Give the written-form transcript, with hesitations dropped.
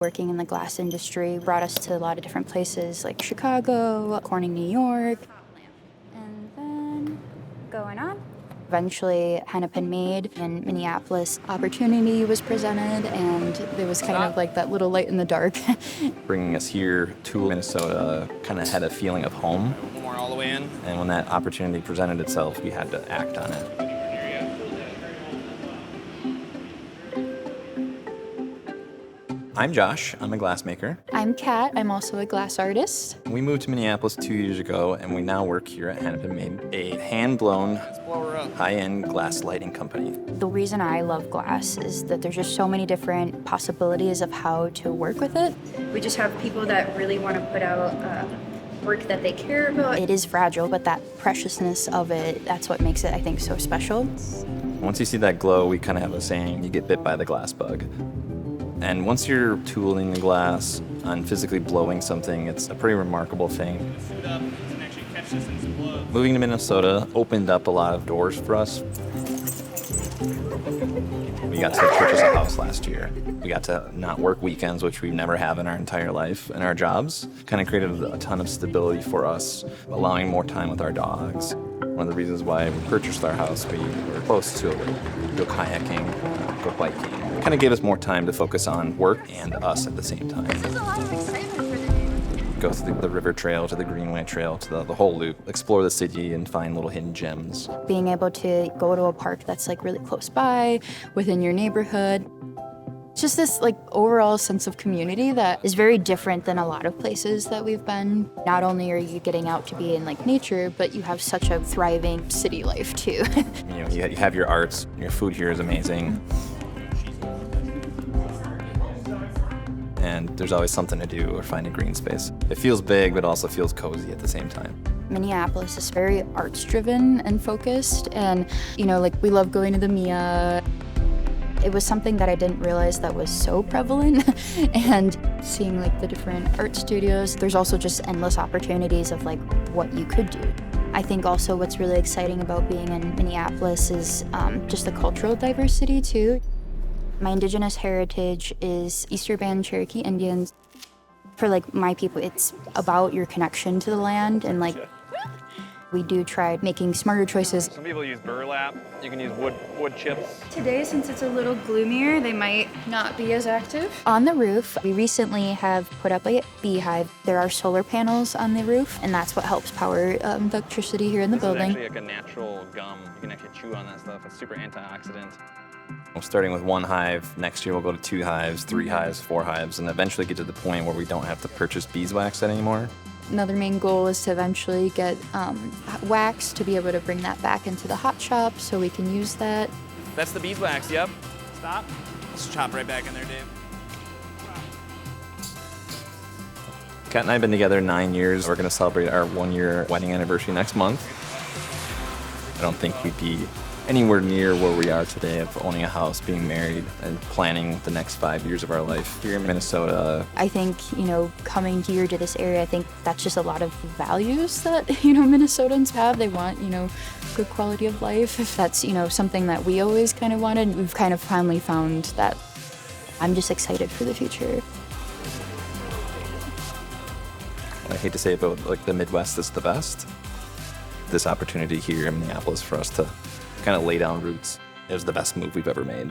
Working in the glass industry brought us to a lot of different places like Chicago, Corning, New York, and then going on. Eventually, Hennepin made in Minneapolis. Opportunity was presented, and there was kind of like that little light in the dark. Bringing us here to Minnesota kind of had a feeling of home. One more all the way in. And when that opportunity presented itself, we had to act on it. I'm Josh. I'm a glassmaker. I'm Kat. I'm also a glass artist. We moved to Minneapolis 2 years ago, and we now work here at Hennepin Made, a hand-blown, high-end glass lighting company. The reason I love glass is that there's just so many different possibilities of how to work with it. We just have people that really want to put out work that they care about. It is fragile, but that preciousness of it, that's what makes it, I think, so special. Once you see that glow, we kind of have a saying, you get bit by the glass bug. And once you're tooling the glass and physically blowing something, it's a pretty remarkable thing. Moving to Minnesota opened up a lot of doors for us. We got to purchase a house last year. We got to not work weekends, which we never have in our entire life, in our jobs. Kind of created a ton of stability for us, allowing more time with our dogs. One of the reasons why we purchased our house, we were close to it. Go kayaking, go biking. It kind of gave us more time to focus on work and us at the same time. There's a lot of excitement for the day. Go through the river trail to the Greenway Trail to the whole loop, explore the city and find little hidden gems. Being able to go to a park that's like really close by, within your neighborhood. Just this like overall sense of community that is very different than a lot of places that we've been. Not only are you getting out to be in like nature, but you have such a thriving city life too. You have your arts, your food here is amazing. And there's always something to do or find a green space. It feels big, but also feels cozy at the same time. Minneapolis is very arts-driven and focused, and like we love going to the Mia. It was something that I didn't realize that was so prevalent, and seeing like the different art studios. There's also just endless opportunities of like what you could do. I think also what's really exciting about being in Minneapolis is just the cultural diversity too. My indigenous heritage is Easter Band Cherokee Indians. For like my people, it's about your connection to the land, and like we do try making smarter choices. Some people use burlap. You can use wood chips. Today, since it's a little gloomier, they might not be as active. On the roof, we recently have put up a beehive. There are solar panels on the roof, and that's what helps power the electricity here in the building. It's actually like a natural gum. You can actually chew on that stuff. It's super antioxidant. We're starting with 1 hive. Next year we'll go to 2 hives, 3 hives, 4 hives, and eventually get to the point where we don't have to purchase beeswax anymore. Another main goal is to eventually get wax to be able to bring that back into the hot shop so we can use that. That's the beeswax, yep. Stop. Let's chop right back in there, Dave. Kat and I have been together 9 years. We're going to celebrate our 1-year wedding anniversary next month. I don't think we'd be anywhere near where we are today of owning a house, being married, and planning the next 5 years of our life here in Minnesota. I think, coming here to this area, I think that's just a lot of values that, Minnesotans have. They want, good quality of life. If that's, something that we always kind of wanted, we've kind of finally found that. I'm just excited for the future. I hate to say it, but like the Midwest is the best. This opportunity here in Minneapolis for us to kind of lay down roots. It was the best move we've ever made.